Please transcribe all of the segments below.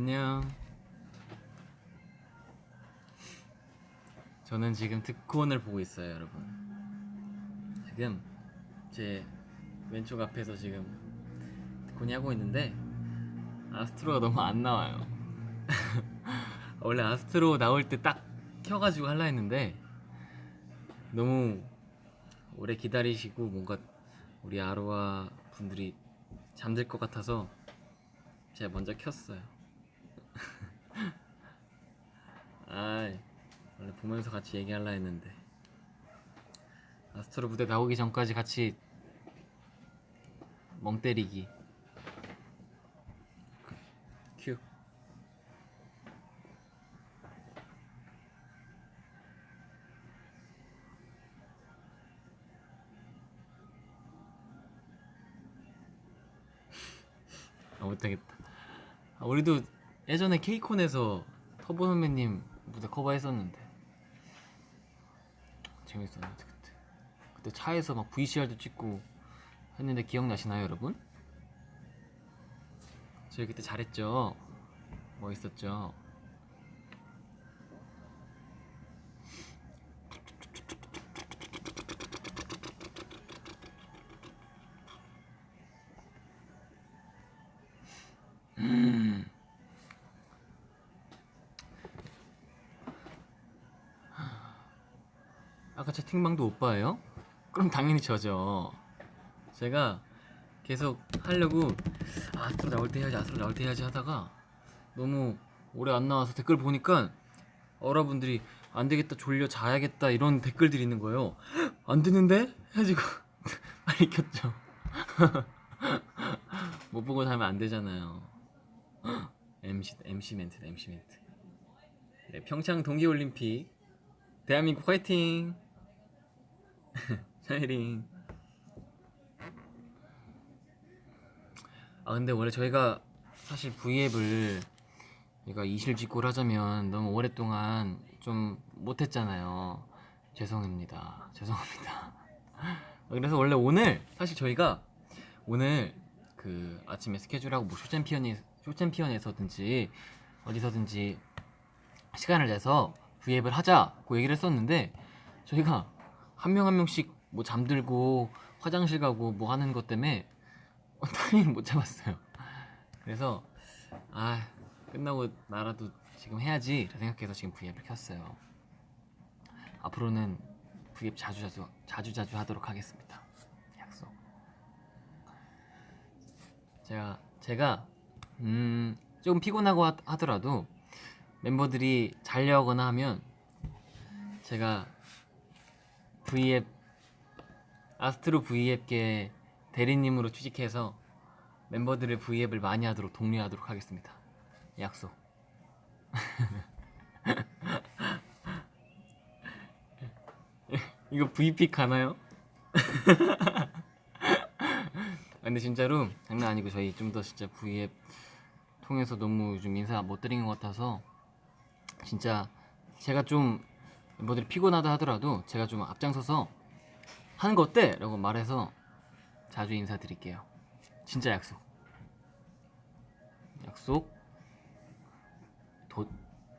안녕. 저는 지금 득콘을 보고 있어요, 여러분. 지금 제 왼쪽 앞에서 지금 득콘이 하고 있는데 아스트로가 너무 안 나와요. 원래 아스트로 나올 때 딱 켜가지고 하려 했는데 너무 오래 기다리시고 뭔가 우리 아로하 분들이 잠들 것 같아서 제가 먼저 켰어요. 아, 원래 보면서 같이 얘기하려 했는데 아스트로 무대 나오기 전까지 같이 멍 때리기. 큐. 아, 못하겠다. 아, 우리도 예전에 케이콘에서 터보 선배님 무대 커버했었는데 재밌었는데 그때 차에서 막 VCR도 찍고 했는데 기억나시나요, 여러분? 저희 그때 잘했죠. 멋있었죠. 아까 채팅방도 오빠예요? 그럼 당연히 저죠. 제가 계속 하려고 아스트로 나올 때 해야지, 아스트로 나올 때 해야지 하다가 너무 오래 안 나와서 댓글 보니까 여러분들이 안 되겠다, 졸려, 자야겠다 이런 댓글들이 있는 거예요. 안 되는데? 해가지고 빨리 켰죠. 못 보고 자면 안 되잖아요. MC 멘트, MC 멘트. 네, 평창 동계올림픽 대한민국 화이팅! 샤이링. 아 근데 원래 저희가 사실 V앱을 얘가 이실직고를 하자면 너무 오랫동안 좀 못했잖아요. 죄송합니다. 죄송합니다. 그래서 원래 오늘 사실 저희가 오늘 그 아침에 스케줄하고 뭐 쇼챔피언에서든지 어디서든지 시간을 내서 V앱을 하자고 얘기를 했었는데 저희가 한 명 한 명씩 뭐 잠들고 화장실 가고 뭐 하는 것 때문에 타이밍을 못 잡았어요. 그래서 아 끝나고 나라도 지금 해야지 생각해서 지금 V앱을 켰어요. 앞으로는 V앱 자주 하도록 하겠습니다. 약속. 제가 조금 피곤하고 하더라도 멤버들이 자려거나 하면 제가 V앱 아스트로 V앱계 대리님으로 취직해서 멤버들의 V앱을 많이 하도록 독려하도록 하겠습니다. 약속. 이거 V픽 가나요? 근데 진짜로 장난 아니고 저희 좀 더 진짜 V앱 통해서 너무 요즘 인사 못 드린 것 같아서 진짜 제가 좀 멤버들이 피곤하다 하더라도 제가 좀 앞장서서 하는 거 어때? 라고 말해서 자주 인사드릴게요. 진짜 약속. 약속.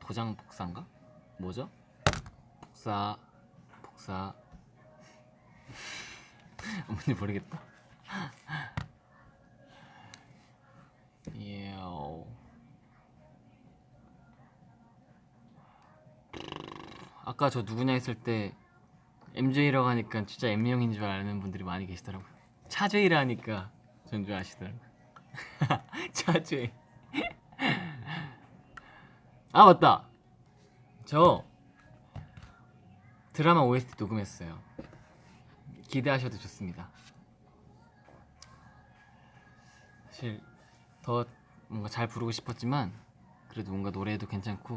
도장 복사인가? 뭐죠? 복사 뭔지 모르겠다. 예. 아까 저 누구냐 했을 때 MJ라고 하니까 진짜 M형인 줄 아는 분들이 많이 계시더라고요. 차제이라 하니까 전 줄 아시더라고요. 차제이. 아 맞다. 저 드라마 OST 녹음했어요. 기대하셔도 좋습니다. 사실 더 뭔가 잘 부르고 싶었지만 그래도 뭔가 노래도 괜찮고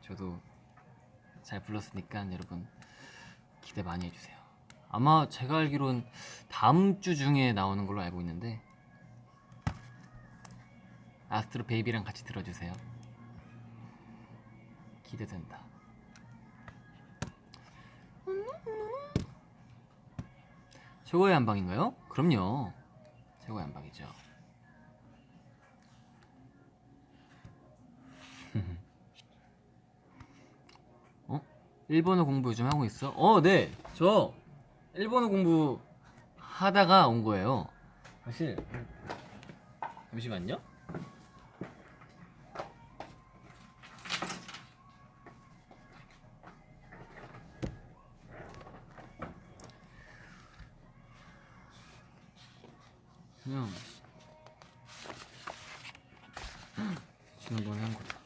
저도 잘 불렀으니까 여러분 기대 많이 해주세요. 아마 제가 알기론 다음 주 중에 나오는 걸로 알고 있는데 아스트로 베이비랑 같이 들어주세요. 기대된다. 최고의 한방인가요? 그럼요. 최고의 한방이죠. 일본어 공부 요즘 하고 있어? 네. 저 일본어 공부 하다가 온 거예요. 사실 잠시만요. 그냥 지난번에 한 거다.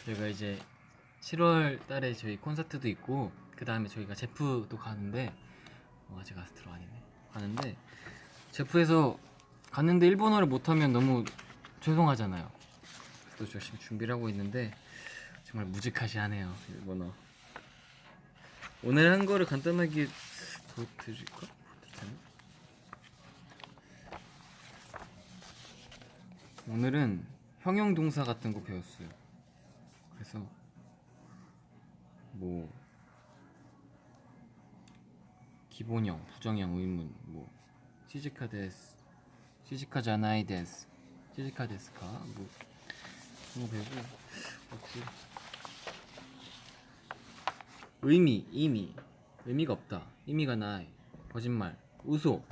저희가 이제 7월 달에 저희 콘서트도 있고 그 다음에 저희가 제프도 가는데 아직 아스트로 아니네. 가는데 제프에서 갔는데 일본어를 못하면 너무 죄송하잖아요. 그래서 또 열심히 준비를 하고 있는데 정말 무지하시하네요 일본어. 오늘 한 거를 간단하게 보여드릴까? 오늘은 형용 동사 같은 거 배웠어요. 그래서 뭐 기본형, 부정형, 의문, 뭐 시즈카 데스, 시즈카 자나이 데스, 시즈카 데스카, 뭐 그런 거 배우고 의미가 없다, 의미가 나이, 거짓말, 우소,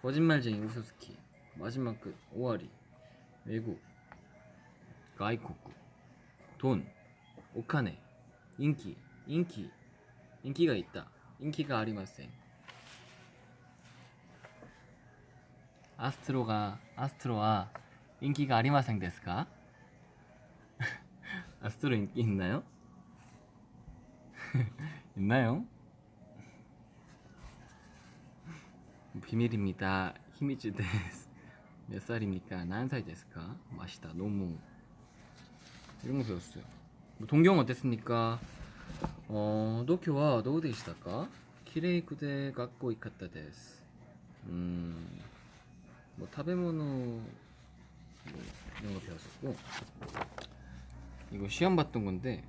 거짓말쟁이 우소스키, 마지막 끝 오와리, 외국, 가이코쿠, 돈, 오카네, 인기가 있다, 인기가 아리마센. 아스트로와 인기가 아리마생 데스까? 아스트로 인기 있나요? 있나요? 비밀입니다. 히미츠 데스. 몇 살입니까? 난살 데스까? 맛있다. 너무 이런 거 배웠어요. 동경 어땠습니까? 도쿄와 도우 데시다까? 키레이 쿠데 갖고 이카타 데스. 뭐 타베모노 뭐 이런 거 배웠었고, 이거 시험 봤던 건데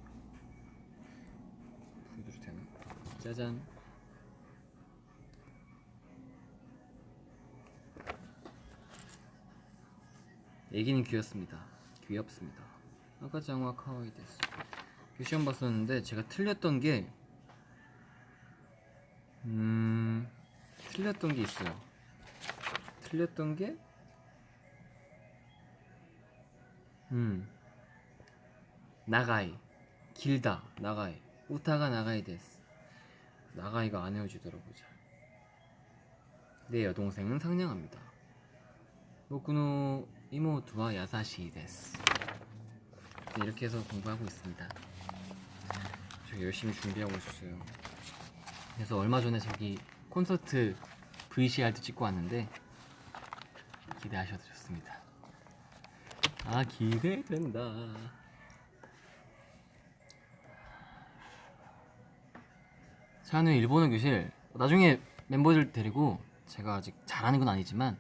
보여드려도 되나? 짜잔. 애기는 귀엽습니다. 아까장와 카와이 데스. 시험 봤었는데 제가 틀렸던 게 있어요. 틀렸던 게 나가이, 길다, 나가이, 우타가 나가이 데스. 나가이가 안 헤어지더라고요. 내 여동생은 상냥합니다. 보쿠노 이모토와 야사시 데스. 이렇게 해서 공부하고 있습니다. 저 열심히 준비하고 있어요. 그래서 얼마 전에 저기 콘서트 VCR도 찍고 왔는데 기대하셔도 좋습니다. 기대된다. 차은우 일본어 교실 나중에 멤버들 데리고, 제가 아직 잘하는 건 아니지만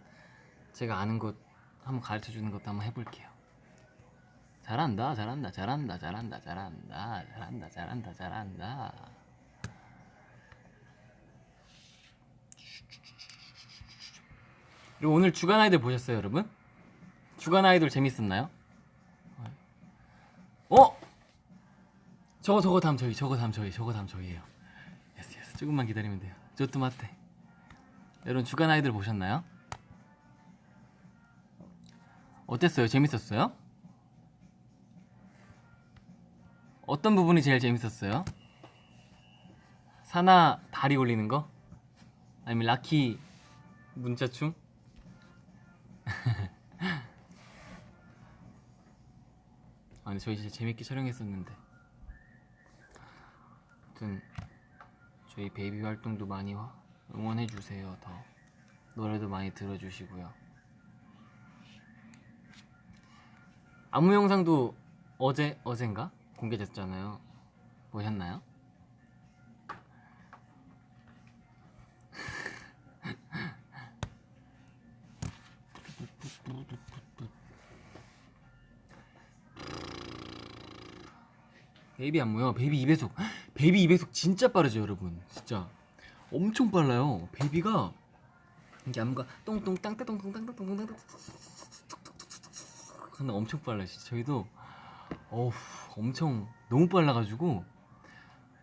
제가 아는 것 한번 가르쳐주는 것도 한번 해볼게요. 잘한다. 그리고 오늘 주간 아이돌 보셨어요, 여러분? 주간 아이돌 재밌었나요? 저거 다음 저희예요. 예스. 조금만 기다리면 돼요. 저도 맞대. 여러분 주간 아이돌 보셨나요? 어땠어요? 재밌었어요? 어떤 부분이 제일 재밌었어요? 사나 다리 올리는 거? 아니면 라키 문자춤? 근데 저희 진짜 재밌게 촬영했었는데. 아무튼 저희 베이비 활동도 많이 응원해주세요. 더 노래도 많이 들어주시고요. 안무 영상도 어젠가 공개됐잖아요. 보셨나요? 베이비 안무요. 베이비 2배속. 베이비 입에속 진짜 빠르죠 여러분. 진짜 엄청 빨라요. 베이비가 이게 안무가 똥똥 땅따 똥똥 땅따 똥똥 땅따 근데 엄청 빨라요. 진짜 저희도 어우 엄청 너무 빨라가지고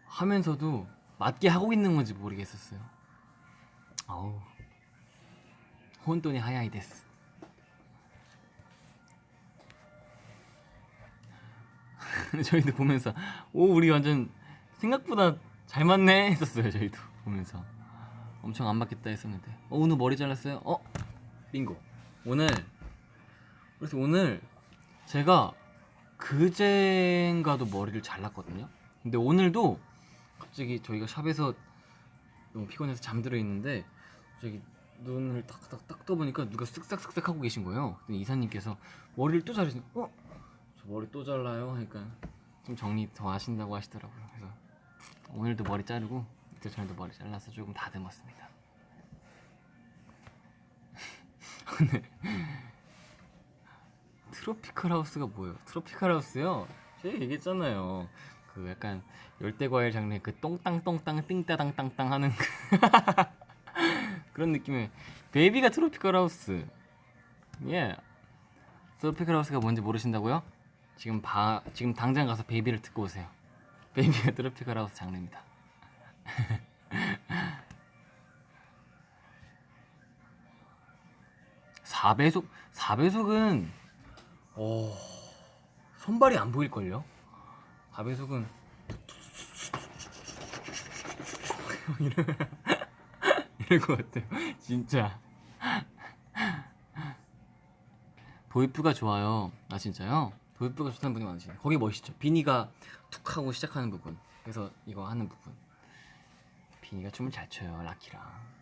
하면서도 맞게 하고 있는 건지 모르겠었어요. 아우 혼돈이 하야이 데스. 저희도 보면서 오 우리 완전 생각보다 잘 맞네 했었어요. 저희도 보면서 엄청 안 맞겠다 했었는데 오늘 머리 잘랐어요? 빙고. 그래서 오늘 제가 그젠가도 머리를 잘랐거든요. 근데 오늘도 갑자기 저희가 샵에서 너무 피곤해서 잠들어 있는데 저기 눈을 딱 떠보니까 누가 쓱싹쓱싹 하고 계신 거예요. 근데 이사님께서 머리를 또 자르시는 저 머리 또 잘라요? 하니까 좀 정리 더 하신다고 하시더라고요. 그래서 오늘도 머리 자르고 이틀 전에도 머리 잘라서 조금 다듬었습니다. 근데 트로피컬 하우스가 뭐예요? 트로피컬 하우스요? 제가 얘기했잖아요. 그 약간 열대과일 장르 그 똥땅똥땅 띵따당 땅땅 하는 그런 느낌의 베이비가 트로피컬 하우스. 예. 트로피컬 하우스가 뭔지 모르신다고요? 지금 당장 가서 베이비를 듣고 오세요. 베이비가 트로피컬 하우스 장르입니다. 4배속은 손발이 안 보일걸요? 4배속은 이럴 것 같아요. 진짜 도입부가 좋아요. 아 진짜요? 도입부가 좋다는 분이 많으시네. 거기 멋있죠. 비니가 툭 하고 시작하는 부분. 그래서 이거 하는 부분. 비니가 춤을 잘 춰요. 라키랑.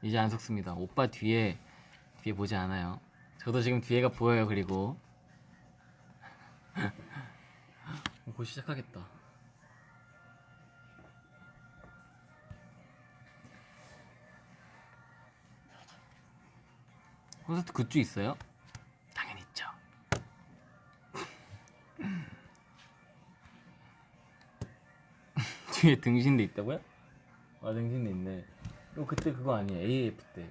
이제 안 속습니다. 오빠 뒤에 보지 않아요. 저도 지금 뒤에가 보여요. 그리고 곧 시작하겠다. 콘서트 굿즈 있어요? 당연히 있죠. 뒤에 등신대 있다고요? 아 등신대 있네. 그때 그거 아니에요? AF 때.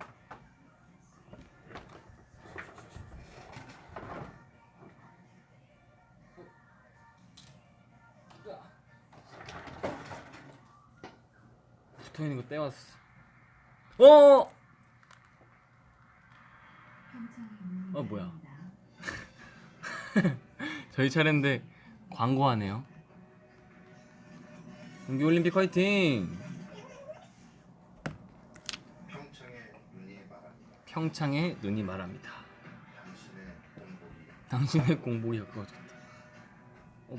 붙어있는 거 떼왔어. 뭐야? 저희 차례인데 광고하네요. 동계올림픽 화이팅! 평창의 눈이 말합니다. 당신의 공복이 가까워졌다.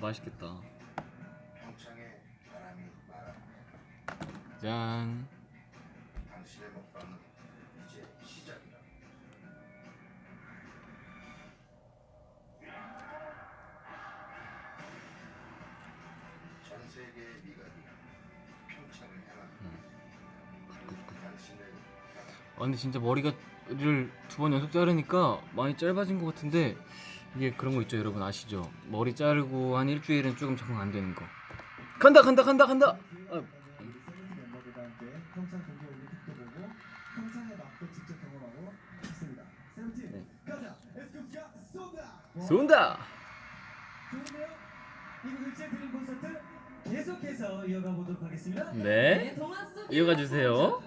맛있겠다. 평창의 바람이 말합니다. 짠. 당신의 먹방은 이제 시작이다. 전 세계의 미각이 평창을 향합니다. 근데 진짜 머리를 2번 연속 자르니까 많이 짧아진 것 같은데 이게 그런 거 있죠 여러분 아시죠? 머리 자르고 한 일주일은 조금 적응 안 되는 거. 간다. 평창 동계올림픽도 보고 평창의 맛도 직접 경험하고 싶습니다. 세븐틴 가자. 에스쿱스가 쏜다. 좋은데요? 이국일제 드림 콘서트 계속해서 이어가 보도록 하겠습니다. 네. 이어가 주세요.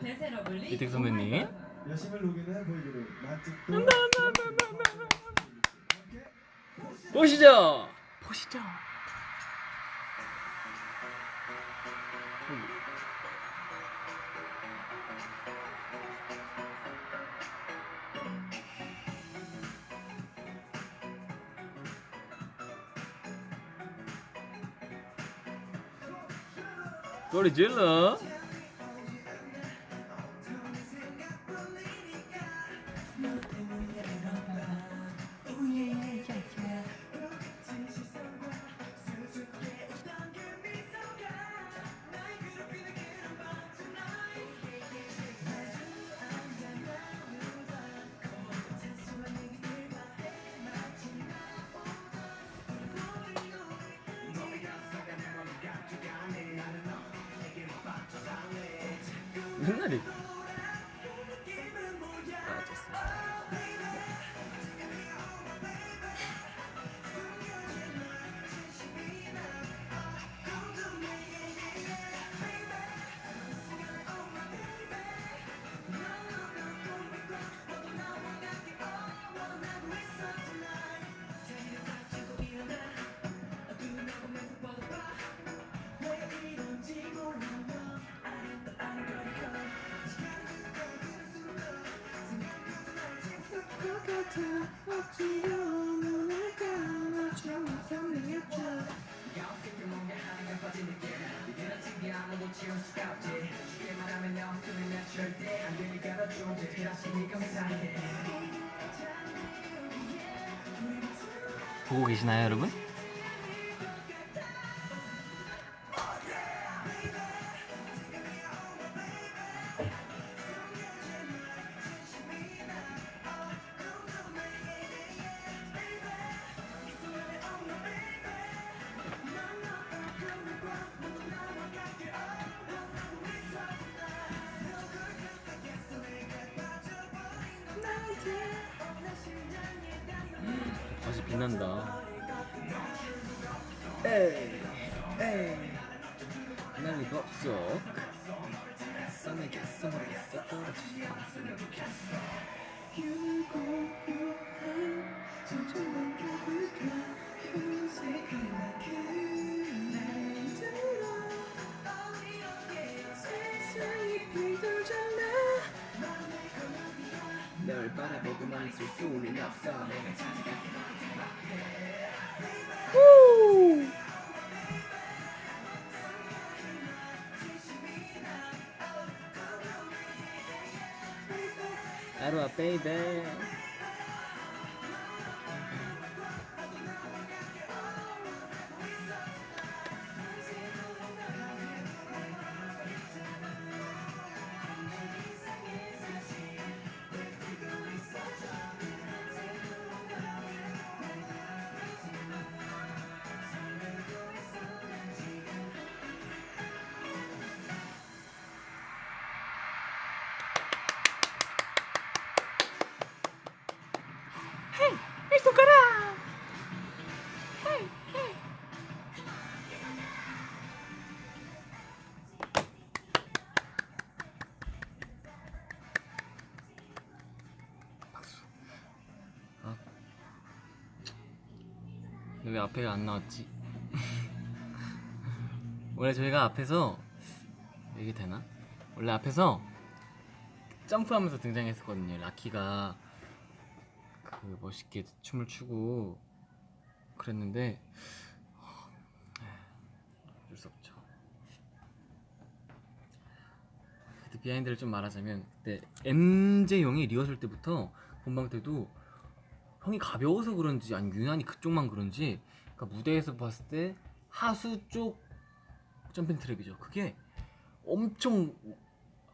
이택 선배님. 여심을 녹이는 보이그룹 맛집도 보시죠. 소리 질러. 맨날 이거 빠졌어. 보고 계시나요, 여러분? 다시 빛난다. 에이, 에이. 날이 법석. 썸에게 썸을 있어 떨어지지 않았으면 좋겠어. 널 바라보고만 있을 수는 없어. 아로아 베이베. 이 손가락. 아, 왜 앞에가 안 나왔지? 원래 저희가 앞에서 이게 되나? 원래 앞에서 점프하면서 등장했었거든요. 라키가 그 멋있게 춤을 추고 그랬는데 어쩔 수 없죠. 그때 비하인드를 좀 말하자면, 그때 MJ 형이 리허설 때부터 본방 때도 형이 가벼워서 그런지 아니 유난히 그쪽만 그런지, 그러니까 무대에서 봤을 때 하수 쪽 점핑 트랩이죠. 그게 엄청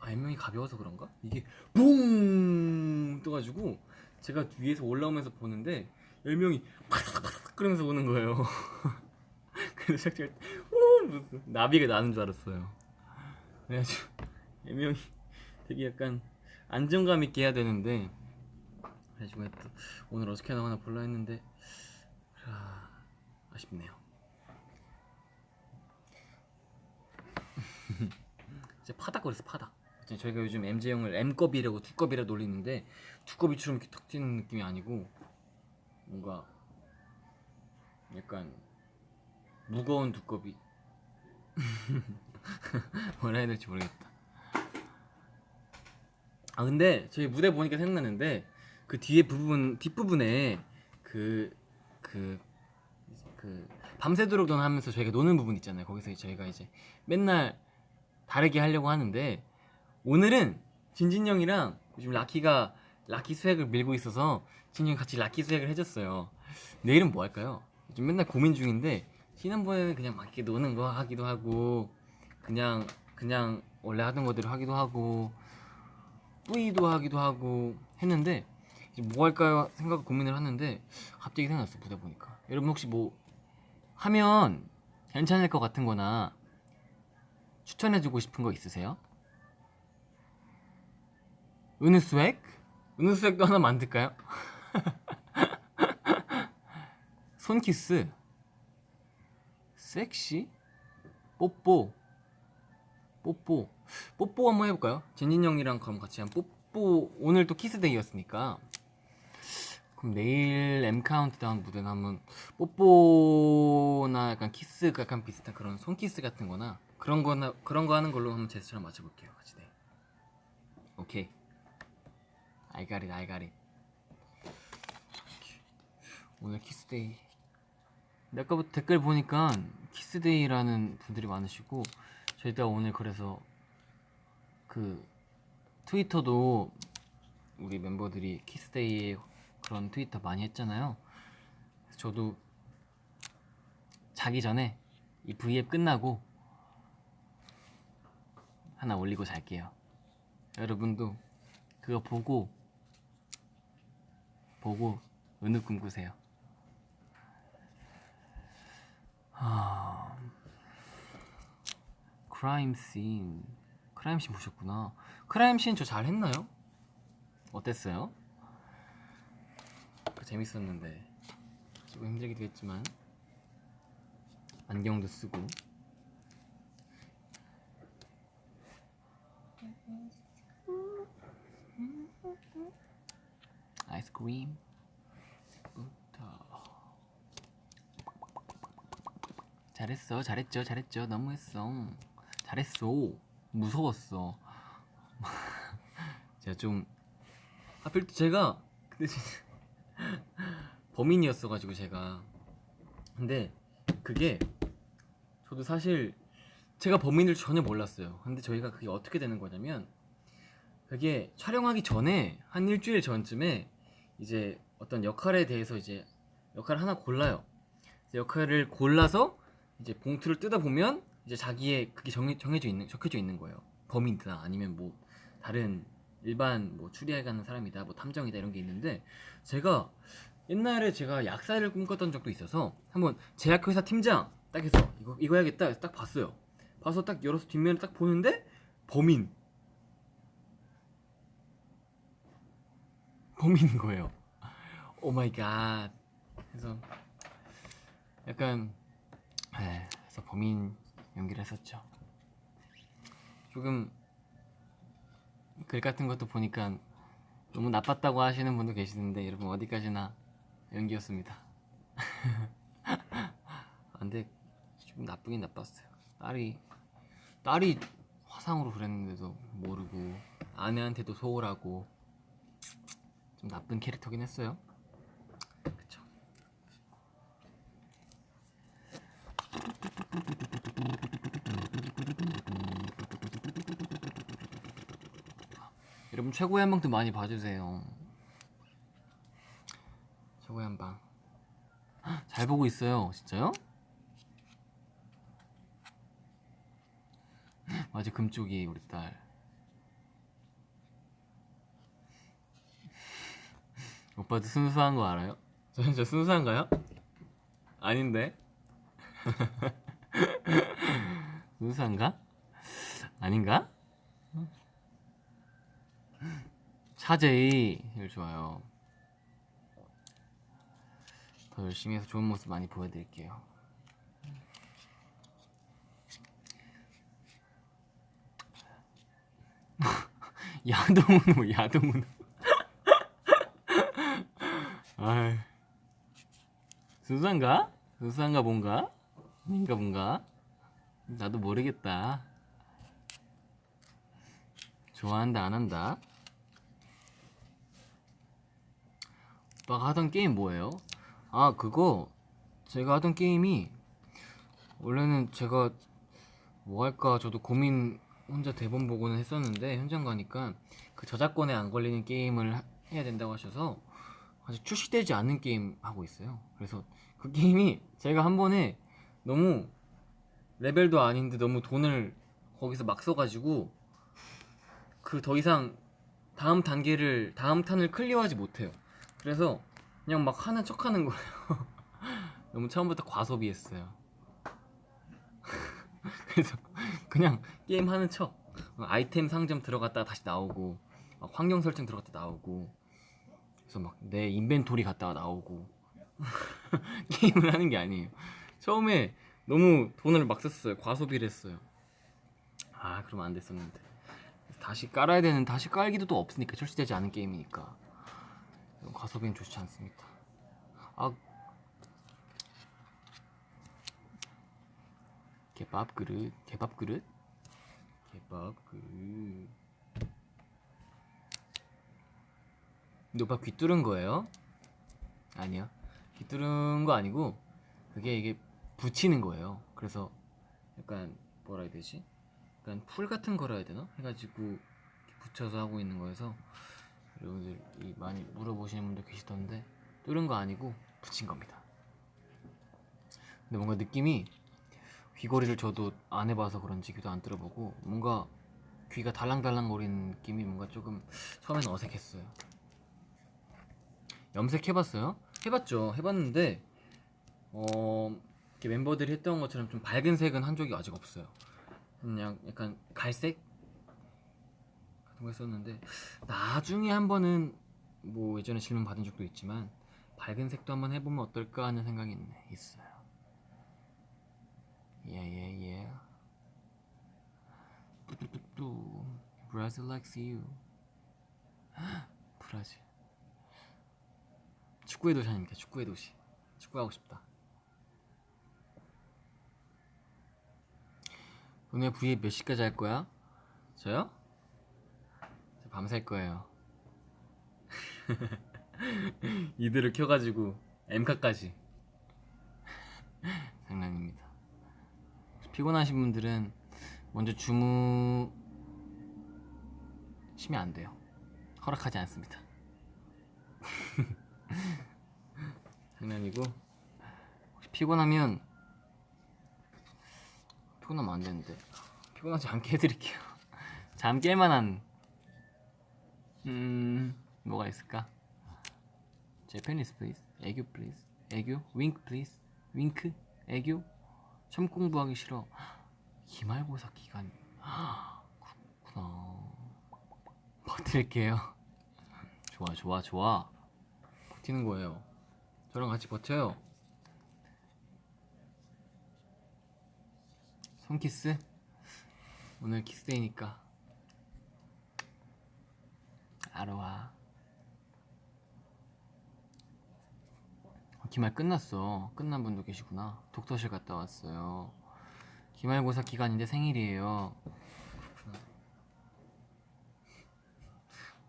MM이 가벼워서 그런가? 이게 붕 떠가지고 제가 위에서 올라오면서 보는데 10명이 파닥파닥 그러면서 오는 거예요. 그래서 시작할 때 무슨 나비가 나는 줄 알았어요. 그래가지고 10명이 되게 약간 안정감 있게 해야 되는데, 그래가지고 또 오늘 어떻게 나오나 볼라 했는데 아쉽네요. 진짜 파닥거렸어, 파닥. 저희가 요즘 MJ형을 M컵이라고 두꺼비라 놀리는데, 두꺼비처럼 이렇게 턱 튀는 느낌이 아니고 뭔가 약간 무거운 두꺼비. 뭐라 해야 될지 모르겠다. 아 근데 저희 무대 보니까 생각나는데, 그 뒤에 부분, 뒷부분에 그 밤새도록 넌 하면서 저희가 노는 부분 있잖아요. 거기서 저희가 이제 맨날 다르게 하려고 하는데, 오늘은 진진 형이랑 요즘 라키가 라키 수액을 밀고 있어서 진진 형이 같이 라키 수액을 해줬어요. 내일은 뭐 할까요? 요즘 맨날 고민 중인데, 지난번에는 그냥 막 이렇게 노는 거 하기도 하고, 그냥 원래 하던 거대로 하기도 하고, 뿌이도 하기도 하고 했는데, 이제 뭐 할까요? 생각 고민을 하는데 갑자기 생각났어, 무대 보니까. 여러분 혹시 뭐 하면 괜찮을 것 같은 거나 추천해주고 싶은 거 있으세요? 은우스웩? 은우스웩도 하나 만들까요? 손키스, 섹시, 뽀뽀, 뽀뽀 한번 해볼까요? 제닌 형이랑 그럼 같이 한 뽀뽀. 오늘 또 키스데이였으니까 그럼 내일 M 카운트다운 무대는 한번 뽀뽀나 약간 키스가 약간 비슷한 그런 손키스 같은 거나 그런 거 하는 걸로 한번 제스처를 맞춰볼게요. 같이. 네. 오케이. I got it. 오늘 키스데이. 근데 아까부터 댓글 보니까 키스데이라는 분들이 많으시고 저희가 오늘 그래서 그 트위터도 우리 멤버들이 키스데이에 그런 트위터 많이 했잖아요. 그래서 저도 자기 전에 이 V앱 끝나고 하나 올리고 잘게요. 여러분도 그거 보고 은우 꿈꾸세요. 크라임씬 보셨구나. 크라임씬 저 잘했나요? 어땠어요? 재밌었는데 조금 힘들기도 했지만 안경도 쓰고 아이스크림부터 잘했죠. 너무했어. 잘했어. 무서웠어. 제가 좀 하필 또 제가 근데 진짜 범인이었어가지고 제가 근데 그게 저도 사실 제가 범인을 전혀 몰랐어요. 근데 저희가 그게 어떻게 되는 거냐면 그게 촬영하기 전에 한 일주일 전쯤에 이제 어떤 역할에 대해서 이제 역할을 하나 골라요. 역할을 골라서 이제 봉투를 뜯어 보면 이제 자기의 그게 적혀져 있는 거예요. 범인이다 아니면 뭐 다른 일반 뭐 추리해 가는 사람이다 뭐 탐정이다 이런 게 있는데 제가 옛날에 제가 약사를 꿈꿨던 적도 있어서 한번 제약회사 팀장 딱 해서 이거 해야겠다 해서 딱 봤어요. 봐서 딱 열어서 뒷면을 딱 보는데 범인인 거예요. 오 마이 갓. 그래서 약간 그래서 범인 연기를 했었죠. 조금 글 같은 것도 보니까 너무 나빴다고 하시는 분도 계시는데 여러분 어디까지나 연기였습니다. 근데 좀 나쁘긴 나빴어요. 딸이 화상으로 그랬는데도 모르고 아내한테도 소홀하고 좀 나쁜 캐릭터긴 했어요. 그쵸. 여러분 최고의 한방도 많이 봐주세요. 최고의 한방 잘 보고 있어요. 진짜요? 맞아 금쪽이 우리 딸. 오빠도 순수한 거 알아요? 저 순수한가요? 아닌데. 순수한가? 아닌가? 차제이 일 좋아요. 더 열심히 해서 좋은 모습 많이 보여드릴게요. 야동문호 아이 순수한가? 순수한가 뭔가? 아닌가 뭔가? 나도 모르겠다. 좋아한다 안 한다? 오빠가 하던 게임 뭐예요? 아 그거 제가 하던 게임이 원래는 제가 뭐 할까 저도 고민 혼자 대본 보고는 했었는데 현장 가니까 그 저작권에 안 걸리는 게임을 해야 된다고 하셔서 아직 출시되지 않은 게임 하고 있어요. 그래서 그 게임이 제가 한 번에 너무 레벨도 아닌데 너무 돈을 거기서 막 써가지고 그 더 이상 다음 탄을 클리어하지 못해요. 그래서 그냥 막 하는 척 하는 거예요. 너무 처음부터 과소비했어요. 그래서 그냥 게임 하는 척 아이템 상점 들어갔다가 다시 나오고 막 환경 설정 들어갔다 나오고, 그래서 막 내 인벤토리 갔다가 나오고 게임을 하는 게 아니에요. 처음에 너무 돈을 막 썼어요. 과소비를 했어요. 아, 그러면 안 됐었는데. 다시 깔아야 되는, 다시 깔기도 또 없으니까, 출시되지 않은 게임이니까 과소비는 좋지 않습니다. 아, 개밥 그릇, 개밥 그릇, 개밥 그릇. 근데 오빠 귀 뚫은 거예요? 아니요, 귀 뚫은 거 아니고, 그게 이게 붙이는 거예요. 그래서 약간 뭐라 해야 되지? 약간 풀 같은 거라 해야 되나? 해가지고 이렇게 붙여서 하고 있는 거여서, 여러분들이 많이 물어보시는 분들 계시던데, 뚫은 거 아니고 붙인 겁니다. 근데 뭔가 느낌이, 귀걸이를 저도 안 해봐서 그런지 귀도 안 뚫어보고, 뭔가 귀가 달랑달랑 거리는 느낌이 뭔가 조금 처음엔 어색했어요. 염색 해봤어요? 해봤죠. 해봤는데 이렇게 멤버들이 했던 것처럼 좀 밝은 색은 한 적이 아직 없어요. 그냥 약간 갈색 같은 거 했었는데, 나중에 한 번은 뭐 예전에 질문 받은 적도 있지만 밝은 색도 한번 해보면 어떨까 하는 생각이 있어요. 예예예. 뚜뚜뚜뚜. Brazil likes you. 브라질. 축구의 도시 아닙니까? 축구의 도시. 축구하고 싶다. 오늘 V에 몇 시까지 할 거야? 저요? 저 밤샐 거예요. 이들을 켜가지고 엠카까지. 장난입니다. 피곤하신 분들은 먼저 주무시면 안 돼요. 허락하지 않습니다. 장난이고, 혹시 피곤하면 안 되는데, 피곤하지 않게 해드릴게요. 잠 깰만한 뭐가 있을까? Japanese please, 애교 please, 애교, wink please, 윙크, 애교. 시험 공부하기 싫어. 기말고사 기간. 그렇구나. 버틸게요. 좋아 좋아 좋아. 버티는 거예요. 저랑 같이 버텨요. 손키스? 오늘 키스데이니까 알아와. 기말 끝났어. 끝난 분도 계시구나. 독서실 갔다 왔어요. 기말고사 기간인데 생일이에요. 그렇구나.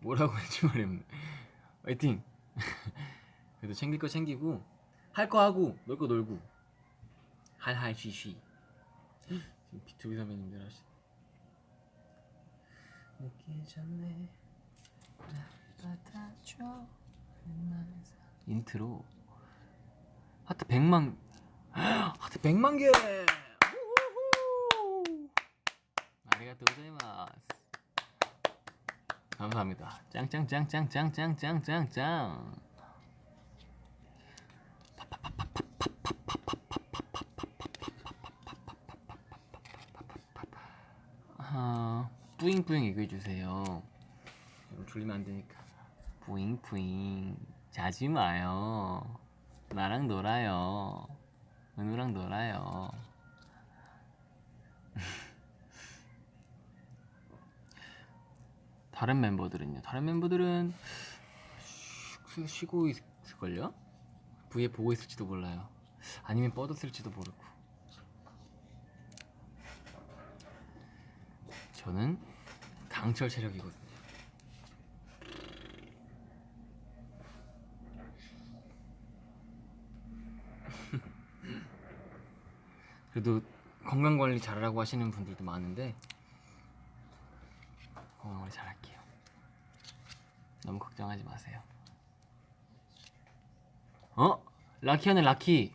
뭐라고 해줄 말이 없네. 화이팅! 그래도 챙길 거 챙기고, 할 거 하고, 놀 거 놀고. 할할 쉬쉬. 지금 B2B 선배님들 하시. 늦기 전에 날 받아줘. 인트로. 하트 100만. 하트 100만 개. 아리가또 고자이마스. 감사합니다. 짱짱짱짱짱짱짱짱짱. 뿌잉뿌잉 얘기해주세요. 졸리면 안 되니까. 뿌잉뿌잉. 자지 마요. 나랑 놀아요. 은우랑 놀아요. 다른 멤버들은요? 다른 멤버들은 쉬고 있을걸요? V에 보고 있을지도 몰라요. 아니면 뻗었을지도 모르고. 저는 강철 체력이거든요. 그래도 건강관리 잘하라고 하시는 분들도 많은데, 건강관리 잘할게요. 너무 걱정하지 마세요. 라키하네 라키.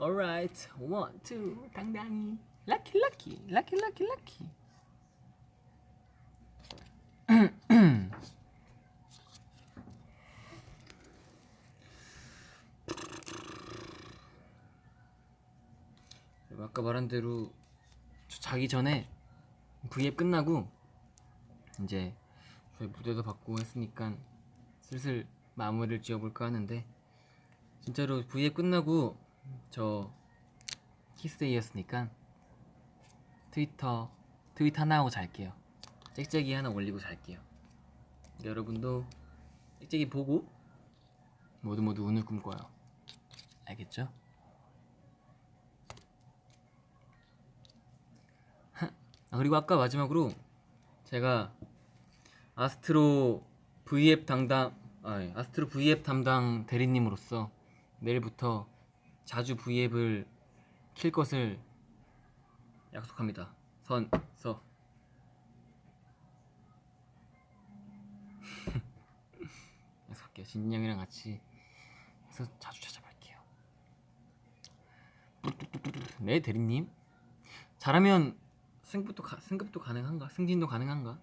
Alright, 1, 2, 당당히 라키 라키 라키 라키 라키. 아까 말한 대로 자기 전에 V앱 끝나고 이제 저희 무대도 받고 했으니까 슬슬 마무리를 지어볼까 하는데, 진짜로 V앱 끝나고 저 키스데이였으니까 트윗 하나 하고 잘게요. 짹짹이 하나 올리고 잘게요. 여러분도 짹짹이 보고 모두 운을 꿈꿔요. 알겠죠? 그리고 아까 마지막으로 제가 아스트로 V앱 담당 대리님으로서 내일부터 자주 V앱을 킬 것을 약속합니다. 약속할게요. 진이 형이랑 같이 해서 자주 찾아뵐게요. 네, 대리님. 잘하면 승급도 가능한가? 승진도 가능한가?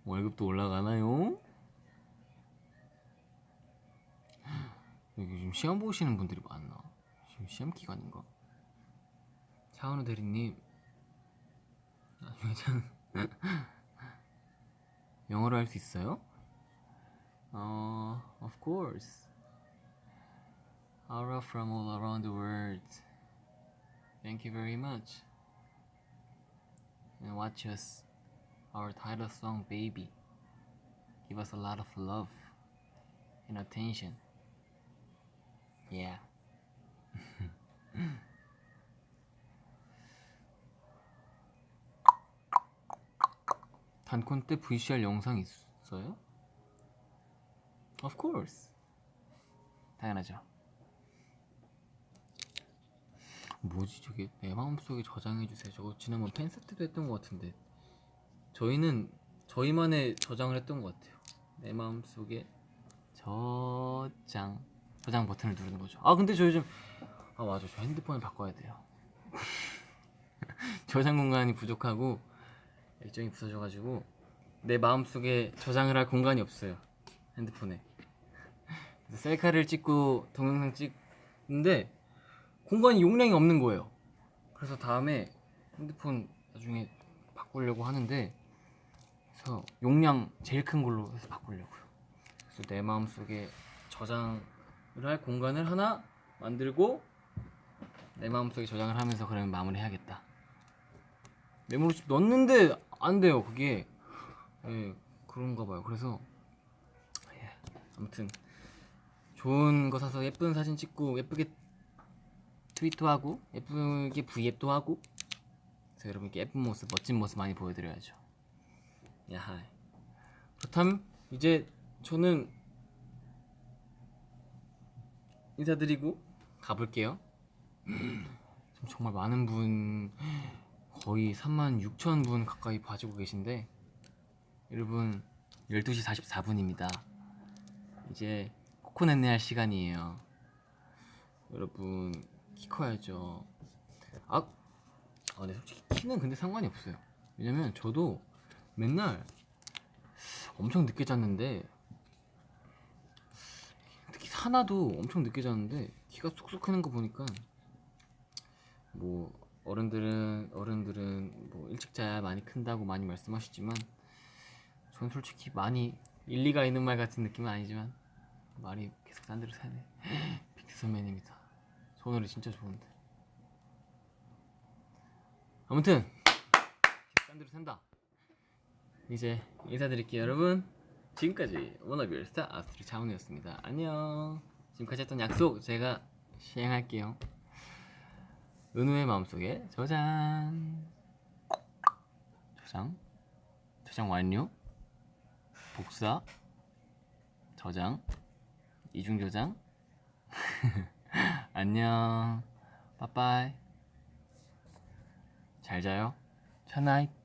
월급도 올라가나요? 여기 지금 시험 보시는 분들이 많나? 지금 시험 기간인가? 차은우 대리님, 나중에 참 영어로 할 수 있어요? Of course. Aura from all around the world. Thank you very much. And watch us, our title song, Baby. Give us a lot of love and attention. Yeah. 단콘 때 VCR 영상 있어요? Of course. 당연하죠. 뭐지 저게? 내 마음속에 저장해주세요. 저거 지난번 팬사 때도 했던 것 같은데, 저희는 저희만의 저장을 했던 것 같아요. 내 마음속에 저장 버튼을 누르는 거죠. 근데 저 요즘 맞아, 저 핸드폰을 바꿔야 돼요. 저장 공간이 부족하고 일정이 부서져가지고 내 마음속에 저장을 할 공간이 없어요, 핸드폰에. 그래서 셀카를 찍고 동영상 찍는데 공간이 용량이 없는 거예요. 그래서 다음에 핸드폰 나중에 바꾸려고 하는데, 그래서 용량 제일 큰 걸로 해서 바꾸려고요. 그래서 내 마음속에 저장을 할 공간을 하나 만들고 내 마음속에 저장을 하면서 그러면 마무리해야겠다. 메모리 넣었는데 안 돼요, 그게. 그런가 봐요. 그래서 아무튼 좋은 거 사서 예쁜 사진 찍고 예쁘게 트윗도 하고 예쁘게 V앱도 하고, 그래서 여러분께 예쁜 모습, 멋진 모습 많이 보여드려야죠. 야하이. 그렇다면 이제 저는 인사드리고 가볼게요. 정말 많은 분, 거의 36,000분 가까이 봐주고 계신데, 여러분 12시 44분입니다 이제 코코넷네 할 시간이에요. 여러분 키 커야죠. 근데 솔직히 키는 근데 상관이 없어요. 왜냐면 저도 맨날 엄청 늦게 잤는데, 특히 사나도 엄청 늦게 잤는데 키가 쑥쑥 크는 거 보니까, 뭐 어른들은 뭐 일찍 자야 많이 큰다고 많이 말씀하시지만, 전 솔직히 많이 일리가 있는 말 같은 느낌은 아니지만 말이 계속 딴 데로 새네. 빅트 선배님이다. 저 노래 진짜 좋은데. 아무튼 딴 데로 샌다. 이제 인사드릴게요. 여러분, 지금까지 워너비얼 스타 아스트로 차은우였습니다. 안녕. 지금까지 했던 약속 제가 시행할게요. 은우의 마음속에 저장 완료. 복사, 저장, 이중 저장. 안녕. 빠빠이. 잘 자요. 굿나잇.